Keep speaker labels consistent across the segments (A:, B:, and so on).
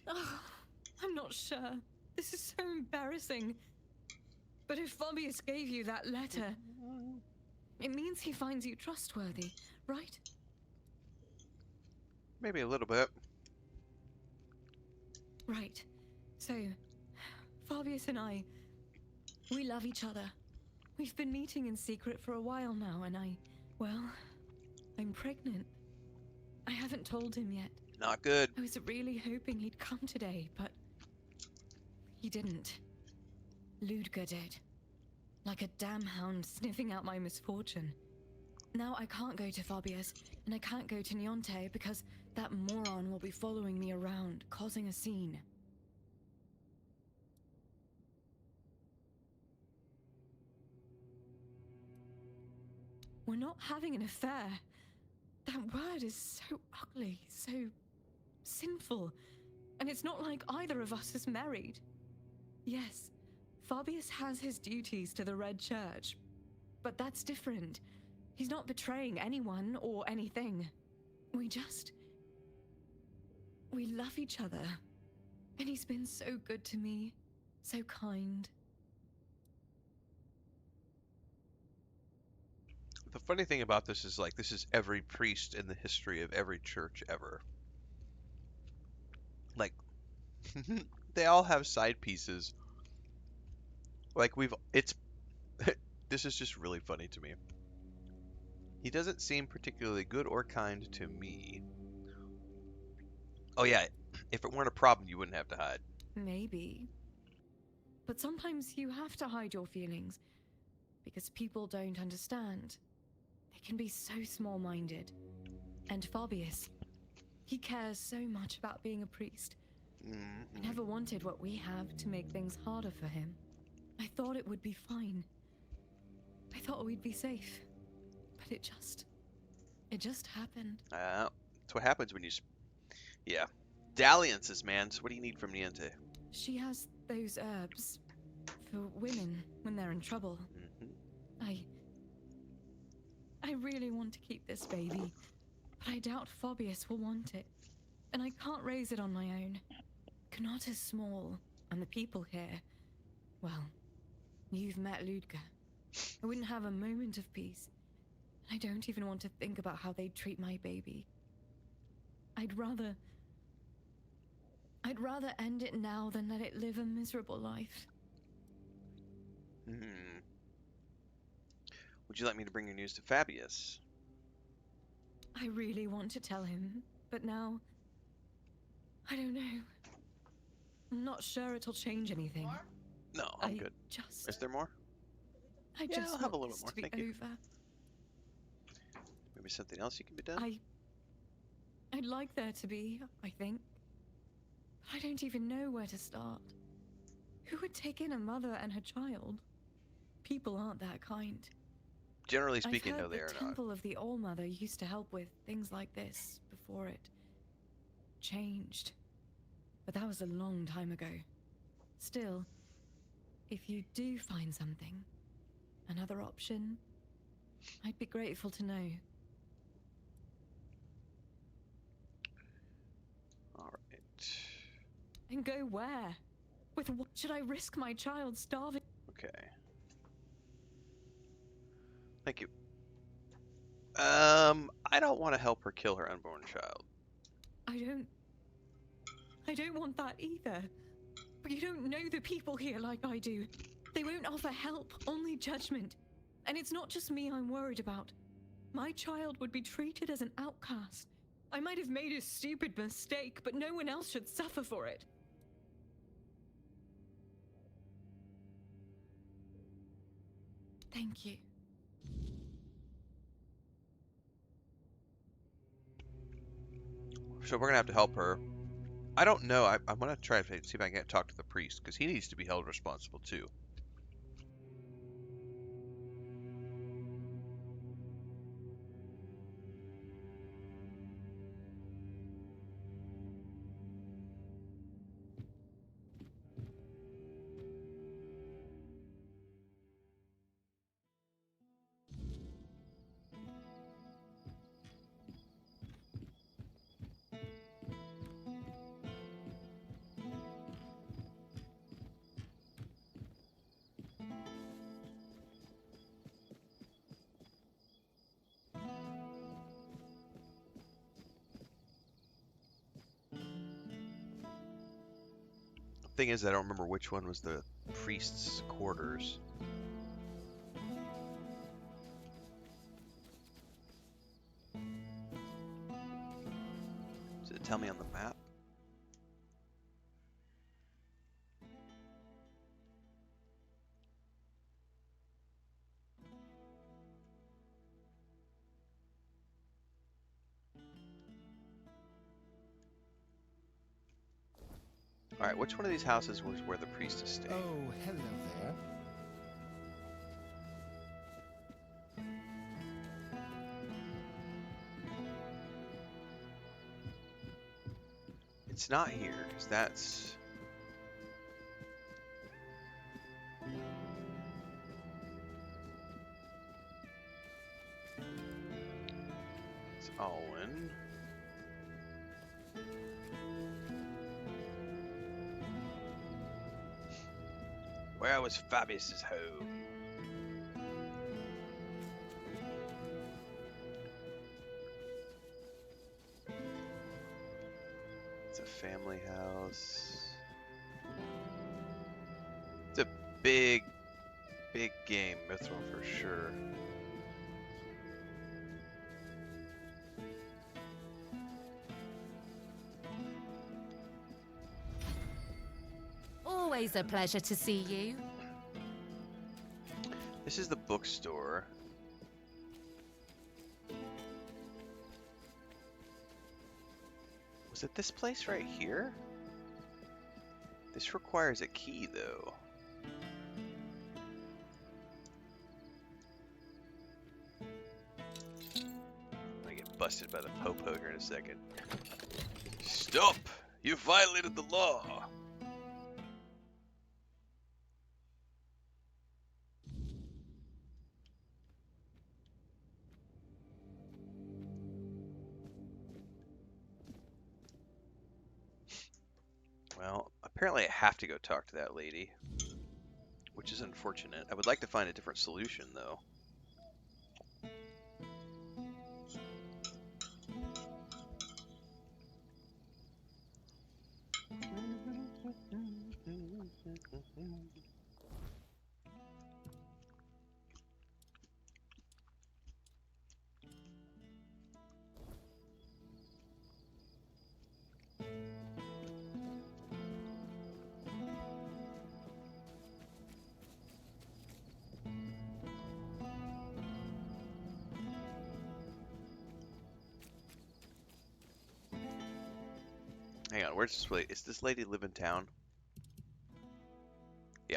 A: Oh, I'm not sure. This is so embarrassing. But if Fabius gave you that letter, it means he finds you trustworthy, right?
B: Maybe a little bit.
A: Right. So, Fabius and I, we love each other. We've been meeting in secret for a while now, and well, I'm pregnant. I haven't told him yet.
B: Not good.
A: I was really hoping he'd come today, but he didn't. Ludger did. Like a damn hound sniffing out my misfortune. Now I can't go to Fabius, and I can't go to Niente because that moron will be following me around, causing a scene. We're not having an affair. That word is so ugly, so sinful. And it's not like either of us is married. Yes, Fabius has his duties to the Red Church, but that's different. He's not betraying anyone or anything. We love each other. And he's been so good to me, so kind.
B: The funny thing about this is, like, this is every priest in the history of every church ever. Like, they all have side pieces. Like, it's, this is just really funny to me. He doesn't seem particularly good or kind to me. Oh yeah, if it weren't a problem, you wouldn't have to hide.
A: Maybe. But sometimes you have to hide your feelings, because people don't understand. They can be so small-minded. And Fabius, he cares so much about being a priest. I never wanted what we have to make things harder for him. I thought it would be fine. I thought we'd be safe. But it just happened.
B: That's what happens when you... Yeah. Dalliances, man. So what do you need from Niente?
A: She has those herbs for women when they're in trouble. I really want to keep this baby, but I doubt Fabius will want it. And I can't raise it on my own. Knot is small, and the people here... Well, you've met Ludger. I wouldn't have a moment of peace. I don't even want to think about how they'd treat my baby. I'd rather end it now than let it live a miserable life.
B: Would you like me to bring your news to Fabius?
A: I really want to tell him, but now... I don't know. I'm not sure it'll change anything.
B: No, I'm good. Is there more?
A: I
B: Yeah,
A: just
B: I'll have a
A: want
B: little
A: this
B: more.
A: to be
B: Thank you.
A: over.
B: Maybe something else you can be done?
A: I'd like there to be, I think. But I don't even know where to start. Who would take in a mother and her child? People aren't that kind.
B: Generally speaking, no, they are
A: the
B: not.
A: Temple of the All-Mother used to help with things like this before it changed. But that was a long time ago. Still, if you do find something, another option, I'd be grateful to know.
B: All right.
A: And go where? With what should I risk my child starving?
B: Okay. Thank you. I don't want to help her kill her unborn child.
A: I don't want that either. But you don't know the people here like I do. They won't offer help, only judgment. And it's not just me I'm worried about. My child would be treated as an outcast. I might have made a stupid mistake, but no one else should suffer for it. Thank you.
B: So we're gonna have to help her. I don't know. I'm gonna try to see if I can talk to the priest, because he needs to be held responsible too. Thing is, I don't remember which one was the priest's quarters. Does it tell me on the map? Alright, which one of these houses was where the priest is staying?
C: Oh, hello there.
B: It's not here, because that's... It's Alwyn. Where was Fabius's home? It's a family house. It's a big game, Mithril for sure.
D: Always a pleasure to see you.
B: This is the bookstore. Was it this place right here? This requires a key, though. I'm gonna get busted by the Popo here in a second. Stop! You violated the law! Well, apparently I have to go talk to that lady, which is unfortunate. I would like to find a different solution, though. Hang on, where's this lady? Is this lady live in town? Yeah.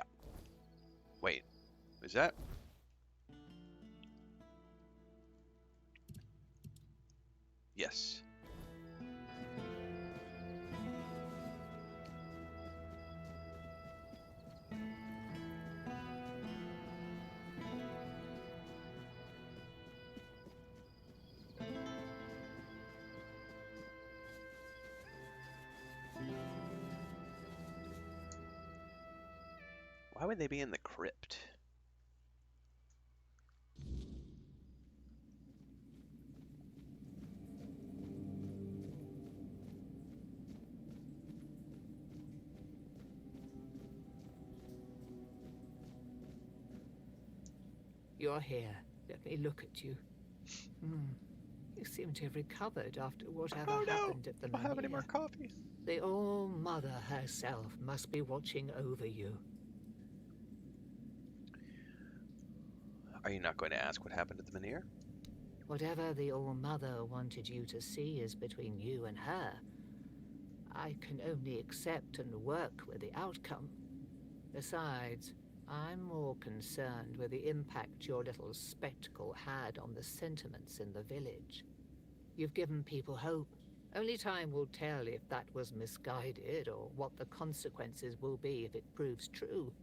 B: Wait, is that? Yes. Why would they be in the crypt?
E: You're here. Let me look at you. You seem to have recovered after whatever happened at the
B: I don't have any more
E: Manor.
B: coffee.
E: The All-Mother herself must be watching over you.
B: Are you not going to ask what happened at the Manir?
E: Whatever the All-Mother wanted you to see is between you and her. I can only accept and work with the outcome. Besides, I'm more concerned with the impact your little spectacle had on the sentiments in the village. You've given people hope. Only time will tell if that was misguided or what the consequences will be if it proves true.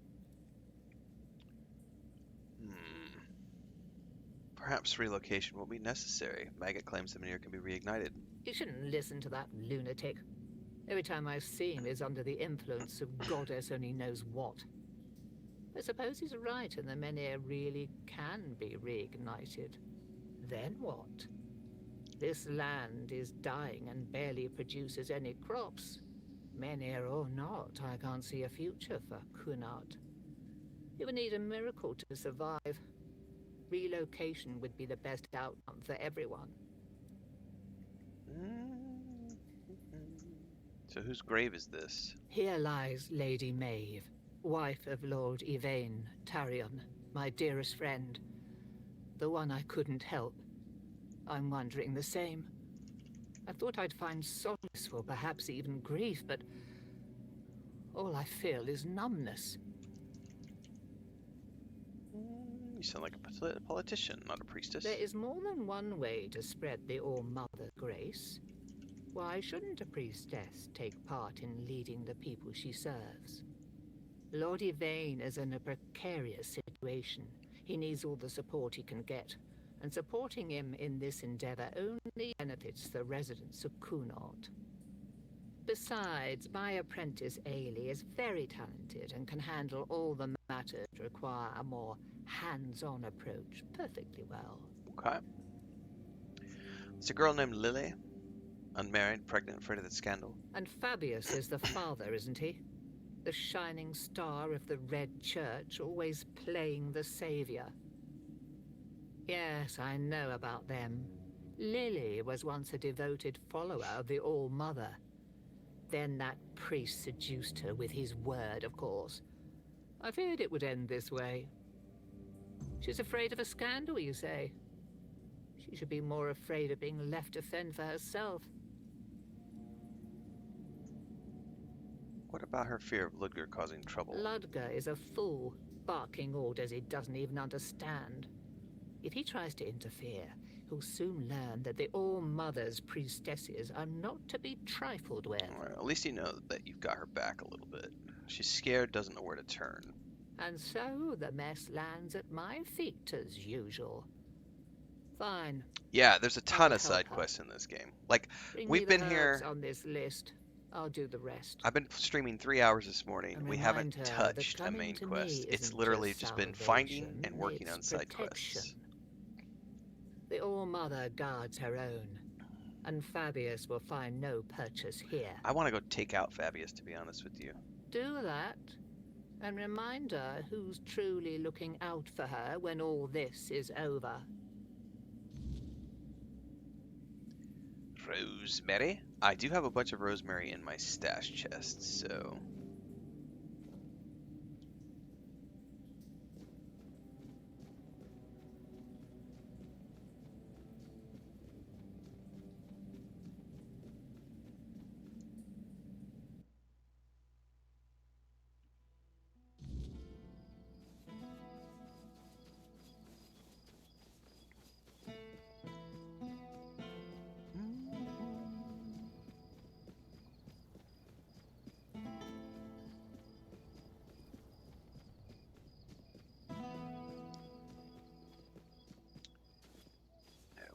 B: Perhaps relocation will be necessary. Maggot claims the Manir can be reignited.
E: You shouldn't listen to that lunatic. Every time I see him is under the influence of goddess only knows what. I suppose he's right and the Menhir really can be reignited. Then what? This land is dying and barely produces any crops. Menhir or not, I can't see a future for Kunart. He would need a miracle to survive. Relocation would be the best outcome for everyone.
B: So whose grave is this?
E: Here lies Lady Maeve, wife of Lord Yvain Tarion, my dearest friend. The one I couldn't help. I'm wondering the same. I thought I'd find solace or perhaps even grief, but all I feel is numbness.
B: You sound like a politician, not a priestess.
E: There is more than one way to spread the All-Mother grace. Why shouldn't a priestess take part in leading the people she serves? Lord Yvain is in a precarious situation. He needs all the support he can get, and supporting him in this endeavor only benefits the residents of Kunart. Besides, my apprentice Ailey is very talented and can handle all the matters that require a more hands-on approach perfectly well.
B: Okay. It's a girl named Lily. Unmarried, pregnant, afraid of the scandal.
E: And Fabius is the father, isn't he? The shining star of the Red Church, always playing the savior. Yes, I know about them. Lily was once a devoted follower of the All-Mother. Then that priest seduced her with his word, of course. I feared it would end this way. She's afraid of a scandal, you say? She should be more afraid of being left to fend for herself.
B: What about her fear of Ludger causing trouble?
E: Ludger is a fool, barking orders he doesn't even understand. If he tries to interfere, he'll soon learn that the All-Mother's priestesses are not to be trifled with.
B: Well, at least you know that you've got her back a little bit. She's scared, doesn't know where to turn.
E: And so the mess lands at my feet as usual. Fine.
B: Yeah, there's a ton
E: I'll
B: of side
E: help her.
B: quests in this game. Like,
E: Bring
B: we've
E: me
B: been
E: the
B: here.
E: herbs on this list. I'll do the rest.
B: I've been streaming 3 hours this morning.
E: And
B: We
E: remind
B: haven't
E: her that
B: touched a
E: coming
B: main
E: to
B: quest.
E: me
B: It's
E: isn't
B: literally just been finding
E: salvation,
B: and working
E: it's
B: on side
E: protection.
B: quests.
E: The All-Mother guards her own, and Fabius will find no purchase here.
B: I want to go take out Fabius, to be honest with you.
E: Do that, and remind her who's truly looking out for her when all this is over.
B: Rosemary? I do have a bunch of rosemary in my stash chest, so...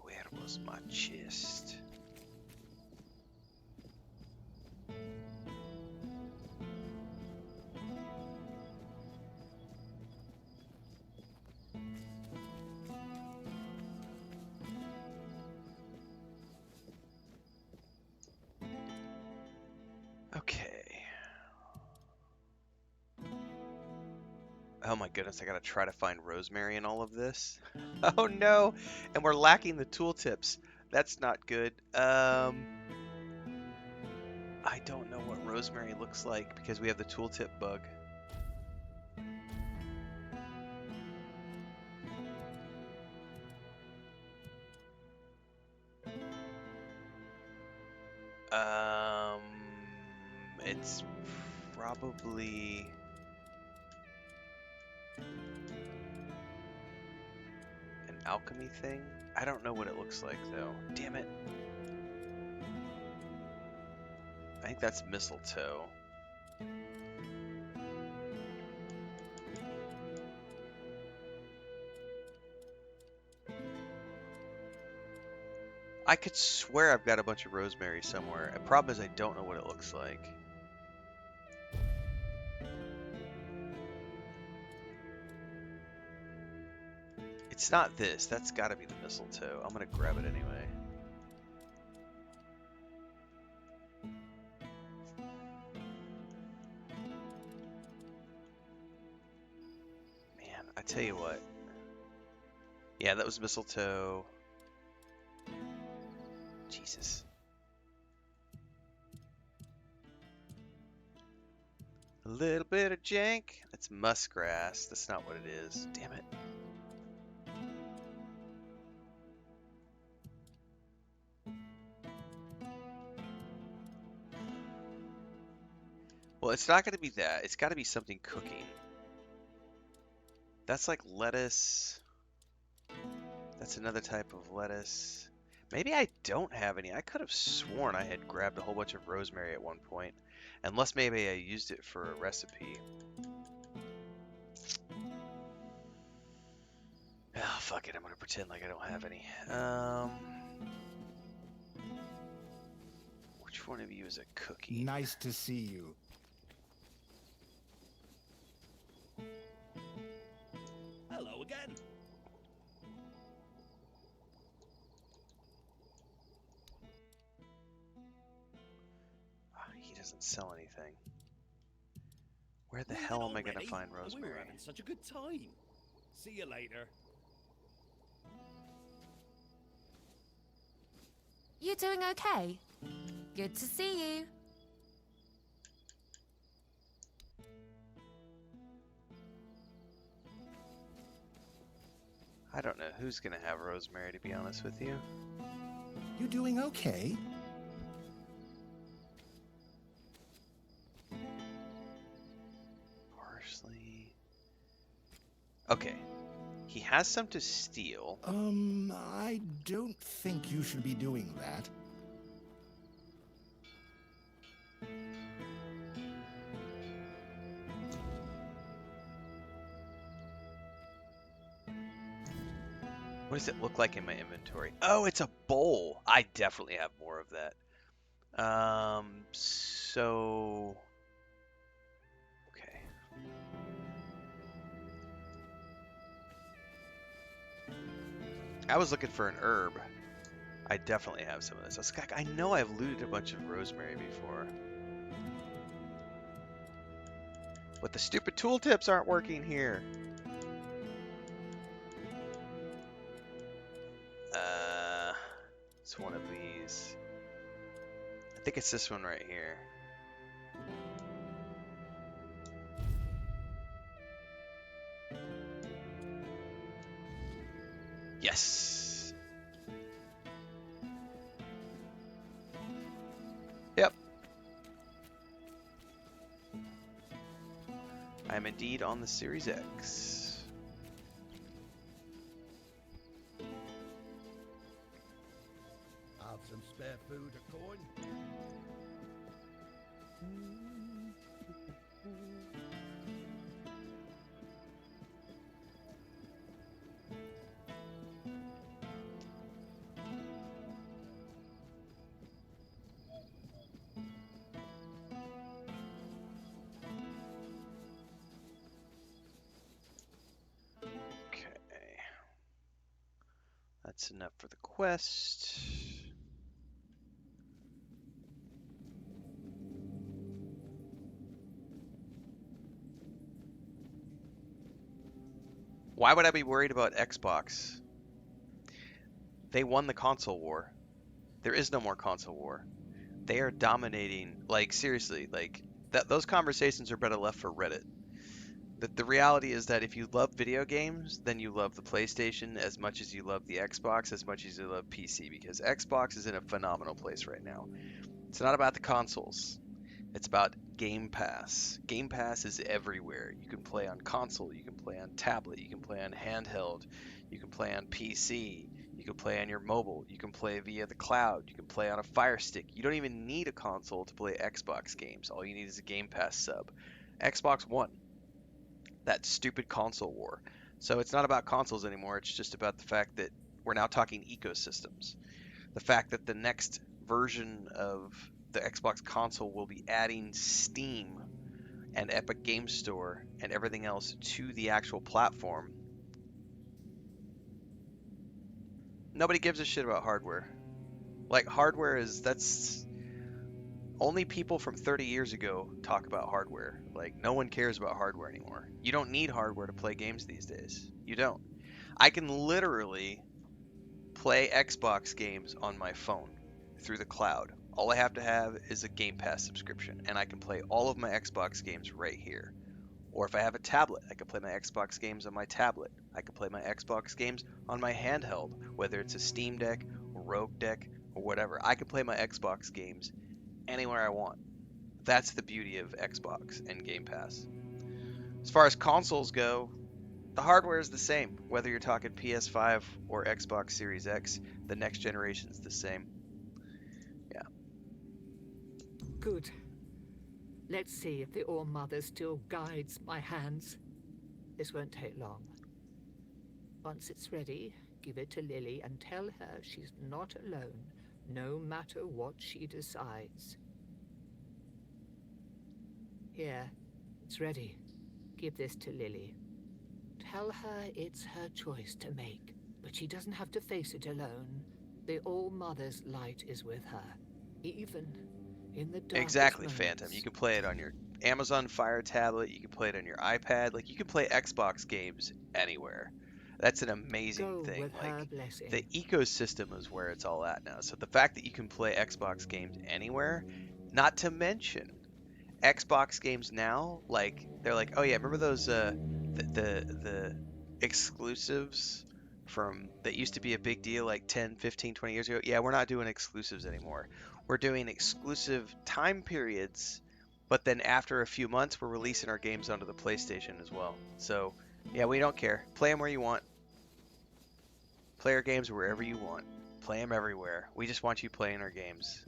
B: Where was my chest? Okay. Oh my goodness, I gotta try to find rosemary in all of this. Oh no! And we're lacking the tooltips. That's not good. I don't know what rosemary looks like because we have the tooltip bug. It's probably... an alchemy thing? I don't know what it looks like though. Damn it. I think that's mistletoe. I could swear I've got a bunch of rosemary somewhere. The problem is I don't know what it looks like. It's not this. That's got to be the mistletoe. I'm going to grab it anyway. tell you what. Yeah, that was mistletoe. Jesus. A little bit of jank. That's muskgrass. That's not what it is. Damn it. Well, it's not going to be that. It's got to be something cooking. That's like lettuce. That's another type of lettuce. Maybe I don't have any. I could have sworn I had grabbed a whole bunch of rosemary at one point. Unless maybe I used it for a recipe. Oh, fuck it. I'm going to pretend like I don't have any. Which one of you is a cookie?
C: Nice to see you.
F: Hello again.
B: He doesn't sell anything. Where the hell am I going to find
F: We were
B: rosemary?
F: having such a good time. See you later.
D: You doing okay? Good to see you.
B: I don't know who's going to have rosemary, to be honest with you.
C: You doing okay?
B: Parsley. Okay. He has some to steal.
C: I don't think you should be doing that.
B: What does it look like in my inventory? Oh, it's a bowl. I definitely have more of that. So... Okay. I was looking for an herb. I definitely have some of this. I know I've looted a bunch of rosemary before. But the stupid tooltips aren't working here. It's one of these. I think it's this one right here. Yes. Yep. I am indeed on the Series X.
F: Have some spare food or coin?
B: Okay. That's enough for the quest. Why would I be worried about Xbox? They won the console war. There is no more console war. They are dominating. Like, seriously, like, those conversations are better left for Reddit. The reality is that if you love video games, then you love the PlayStation as much as you love the Xbox, as much as you love PC, because Xbox is in a phenomenal place right now. It's not about the consoles. It's about Game Pass. Game Pass is everywhere. You can play on console, you can play on tablet, you can play on handheld, you can play on PC, you can play on your mobile, you can play via the cloud, you can play on a Fire Stick. You don't even need a console to play Xbox games. All you need is a Game Pass sub. Xbox One. That stupid console war. So it's not about consoles anymore. It's just about the fact that we're now talking ecosystems. The fact that the next version of the Xbox console will be adding Steam and Epic Game Store and everything else to the actual platform. Nobody gives a shit about hardware. Like, hardware is, that's... Only people from 30 years ago talk about hardware. Like, no one cares about hardware anymore. You don't need hardware to play games these days. You don't. I can literally play Xbox games on my phone through the cloud. All I have to have is a Game Pass subscription, and I can play all of my Xbox games right here. Or if I have a tablet, I can play my Xbox games on my tablet. I can play my Xbox games on my handheld, whether it's a Steam Deck or Rogue Deck or whatever. I can play my Xbox games anywhere I want. That's the beauty of Xbox and Game Pass. As far as consoles go, the hardware is the same. Whether you're talking PS5 or Xbox Series X, the next generation's the same. Yeah.
E: Good. Let's see if the All-Mother still guides my hands. This won't take long. Once it's ready, give it to Lily and tell her she's not alone, no matter what she decides. Here, it's ready. Give this to Lily. Tell her it's her choice to make, but she doesn't have to face it alone. The All-Mother's light is with her, even in the darkest
B: Exactly,
E: moments.
B: Phantom. You can play it on your Amazon Fire tablet, you can play it on your iPad, like you can play Xbox games anywhere. That's an amazing
E: Go
B: thing.
E: with her
B: Like
E: blessing.
B: the ecosystem is where it's all at now. So the fact that you can play Xbox games anywhere, not to mention Xbox games now, like they're like, oh yeah, remember those the exclusives from that used to be a big deal like 10, 15, 20 years ago? Yeah, we're not doing exclusives anymore. We're doing exclusive time periods, but then after a few months, we're releasing our games onto the PlayStation as well. So, yeah, we don't care. Play them where you want. Play our games wherever you want. Play them everywhere. We just want you playing our games.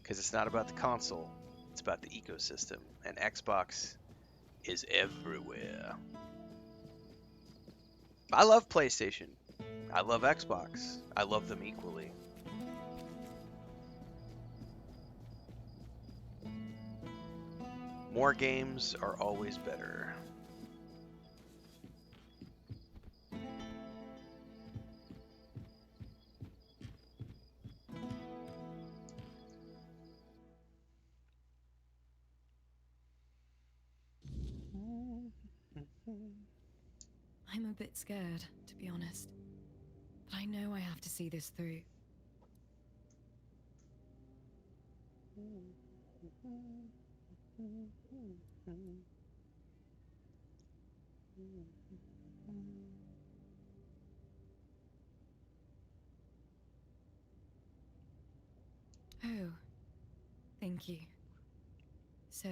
B: Because it's not about the console, it's about the ecosystem. And Xbox is everywhere. I love PlayStation. I love Xbox. I love them equally. More games are always better.
A: I'm a bit scared, to be honest. But I know I have to see this through. Oh, thank you. So,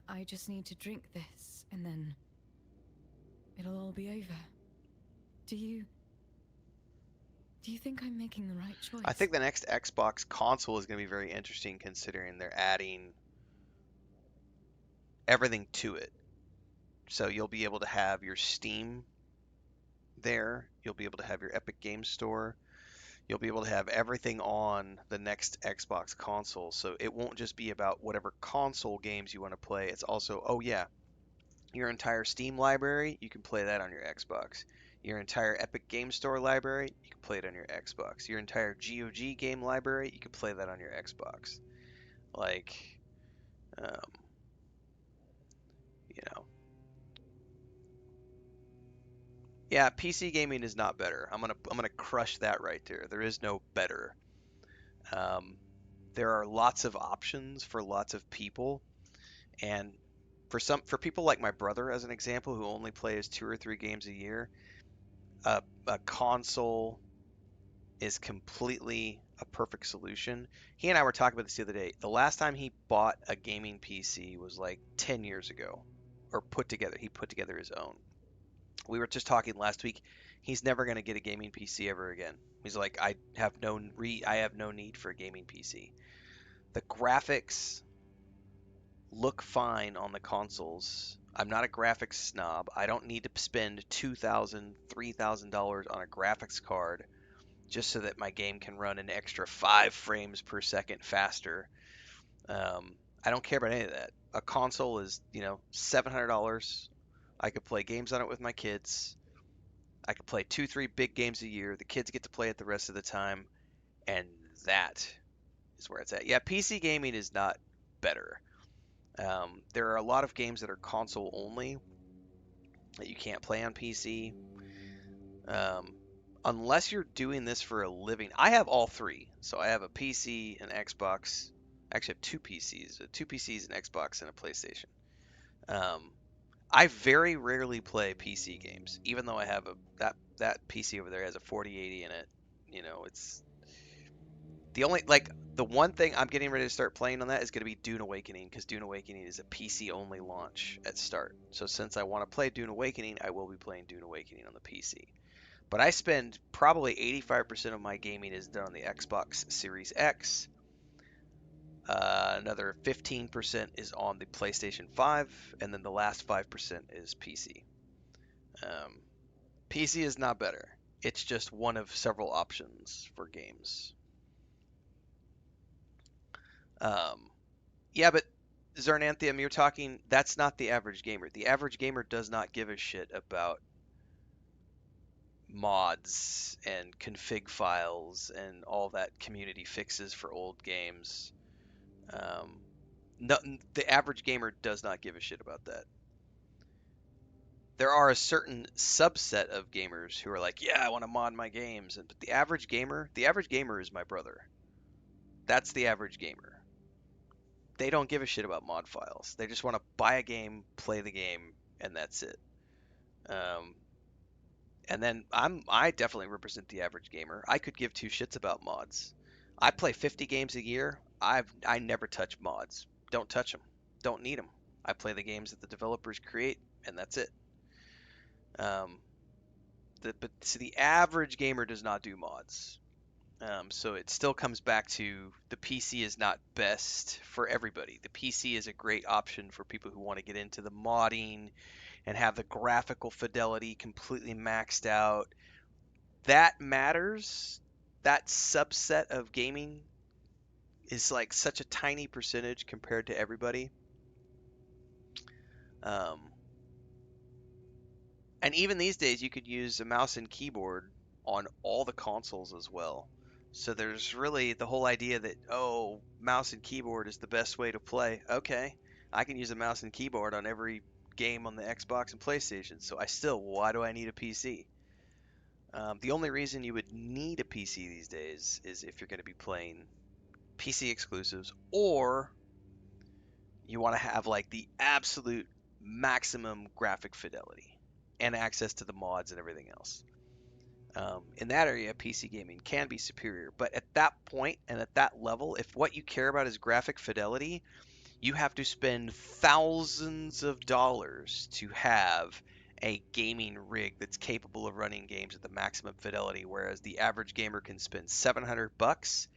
A: I just need to drink this, and then it'll all be over. Do you think I'm making the right choice?
B: I think the next Xbox console is going to be very interesting considering they're adding everything to it. So you'll be able to have your Steam there. You'll be able to have your Epic Games Store. You'll be able to have everything on the next Xbox console. So it won't just be about whatever console games you want to play. It's also, oh yeah, your entire Steam library, you can play that on your Xbox. Your entire Epic Game Store library, you can play it on your Xbox. Your entire GOG game library, you can play that on your Xbox. Like, um, you know, yeah, PC gaming is not better. I'm gonna crush that right there. There is no better. Um, there are lots of options for lots of people, and for people like my brother, as an example, who only plays 2 or 3 games a year, a console is completely a perfect solution. He and I were talking about this the other day. The last time he bought a gaming PC was like 10 years ago, or he put together his own. We were just talking last week. He's never going to get a gaming PC ever again. He's like, I have no need for a gaming PC. The graphics look fine on the consoles. I'm not a graphics snob. I don't need to spend $2,000, $3,000 on a graphics card just so that my game can run an extra 5 frames per second faster. I don't care about any of that. A console is, $700. I could play games on it with my kids. I could play 2, 3 big games a year. The kids get to play it the rest of the time, and that is where it's at. Yeah, PC gaming is not better. There are a lot of games that are console only that you can't play on PC. Unless you're doing this for a living. I have all three. So I have a PC, an Xbox. Actually, I have two PCs, an Xbox, and a PlayStation. I very rarely play PC games, even though I have that PC over there has a 4080 in it. You know, it's the one thing I'm getting ready to start playing on that is going to be Dune Awakening, because Dune Awakening is a PC only launch at start. So since I want to play Dune Awakening, I will be playing Dune Awakening on the PC. But I spend probably 85% of my gaming is done on the Xbox Series X. Another 15% is on the PlayStation 5, and then the last 5% is PC. PC is not better. It's just one of several options for games. Yeah, but Zarnanthium, you're talking, that's not the average gamer. The average gamer does not give a shit about mods and config files and all that community fixes for old games. No, the average gamer does not give a shit about that. There are a certain subset of gamers who are like, yeah, I want to mod my games. But the average gamer is my brother. That's the average gamer. They don't give a shit about mod files. They just want to buy a game, play the game, and that's it. And then I definitely represent the average gamer. I could give two shits about mods. I play 50 games a year. I never touch mods. Don't touch them. Don't need them. I play the games that the developers create, and that's it. So the average gamer does not do mods. So it still comes back to the PC is not best for everybody. The PC is a great option for people who want to get into the modding and have the graphical fidelity completely maxed out. That matters. That subset of gaming is like such a tiny percentage compared to everybody. And even these days, you could use a mouse and keyboard on all the consoles as well. So there's really the whole idea that, oh, mouse and keyboard is the best way to play. Okay, I can use a mouse and keyboard on every game on the Xbox and PlayStation. So why do I need a PC? The only reason you would need a PC these days is if you're going to be playing PC exclusives, or you want to have like the absolute maximum graphic fidelity and access to the mods and everything else. In that area, PC gaming can be superior. But at that point and at that level, if what you care about is graphic fidelity, you have to spend thousands of dollars to have a gaming rig that's capable of running games at the maximum fidelity, whereas the average gamer can spend $700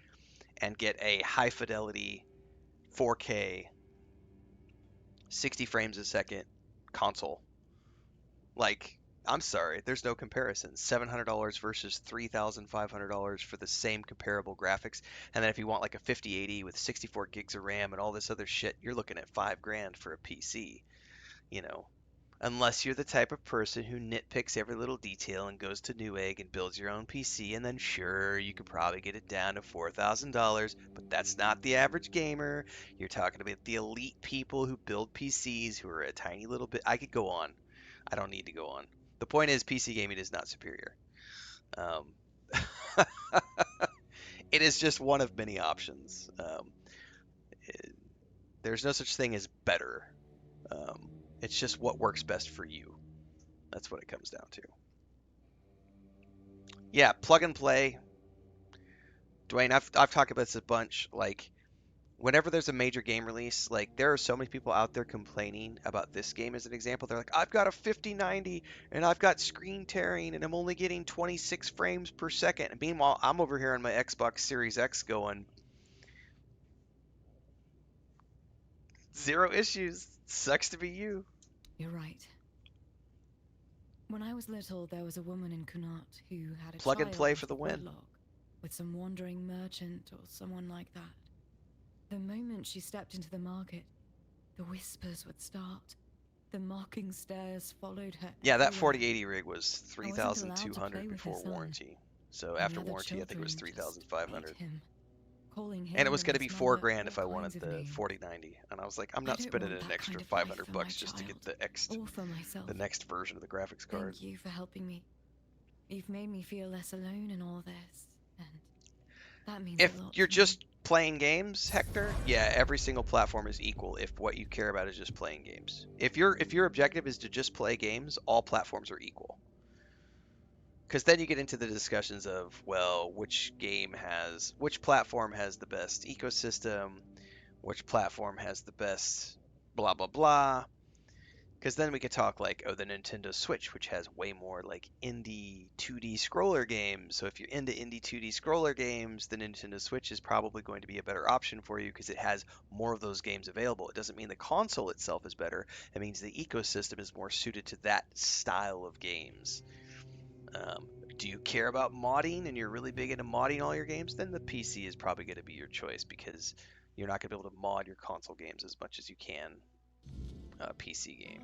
B: and get a high fidelity 4K 60 frames a second console. Like, I'm sorry, there's no comparison. $700 versus $3,500 for the same comparable graphics. And then if you want like a 5080 with 64 gigs of RAM and all this other shit, you're looking at $5,000 for a PC. You know, unless you're the type of person who nitpicks every little detail and goes to Newegg and builds your own PC, and then sure, you could probably get it down to $4,000, but that's not the average gamer. You're talking about the elite people who build PCs who are a tiny little bit. I could go on. I don't need to go on. The point is, PC gaming is not superior. It is just one of many options. There's no such thing as better. It's just what works best for you. That's what it comes down to. Yeah, plug and play. Dwayne, I've talked about this a bunch. Like, whenever there's a major game release, like, there are so many people out there complaining about this game as an example. They're like, I've got a 5090 and I've got screen tearing and I'm only getting 26 frames per second. And meanwhile, I'm over here on my Xbox Series X going, zero issues. Sucks to be you.
A: You're right. When I was little, there was a woman in Kunat who had a
B: Plug and
A: child
B: play
A: with
B: for the
A: a
B: win.
A: woodlock with some wandering merchant or someone like that. The moment she stepped into the market, the whispers would start. The mocking stares followed her.
B: Yeah, that
A: everywhere.
B: 4080 rig was
A: I wasn't allowed to play
B: $3,200
A: with her
B: before
A: son.
B: warranty. So
A: And the
B: after
A: other
B: warranty, I think it was
A: children just
B: $3,500.
A: ate him. calling him
B: And it was
A: and
B: going to
A: his
B: be $4
A: mother
B: grand
A: all
B: if I
A: kinds
B: wanted
A: of
B: the
A: names.
B: 4090, and I was like, I'm
A: I
B: not
A: don't
B: spending
A: want
B: an
A: that
B: extra
A: kind of life
B: 500
A: for my
B: bucks just to get
A: child, or for myself.
B: the next version of the graphics card.
A: Thank you for helping me. You've made me feel less alone in all this, and that means
B: If
A: a lot
B: you're
A: to me.
B: just playing games, Hector, yeah, every single platform is equal if what you care about is just playing games. If your objective is to just play games, all platforms are equal. Because then you get into the discussions of, well, which platform has the best ecosystem, which platform has the best blah blah blah. Because then we could talk like, oh, the Nintendo Switch, which has way more like indie 2D scroller games. So if you're into indie 2D scroller games, the Nintendo Switch is probably going to be a better option for you because it has more of those games available. It doesn't mean the console itself is better. It means the ecosystem is more suited to that style of games. Do you care about modding and you're really big into modding all your games? Then the PC is probably going to be your choice because you're not going to be able to mod your console games as much as you can a PC game.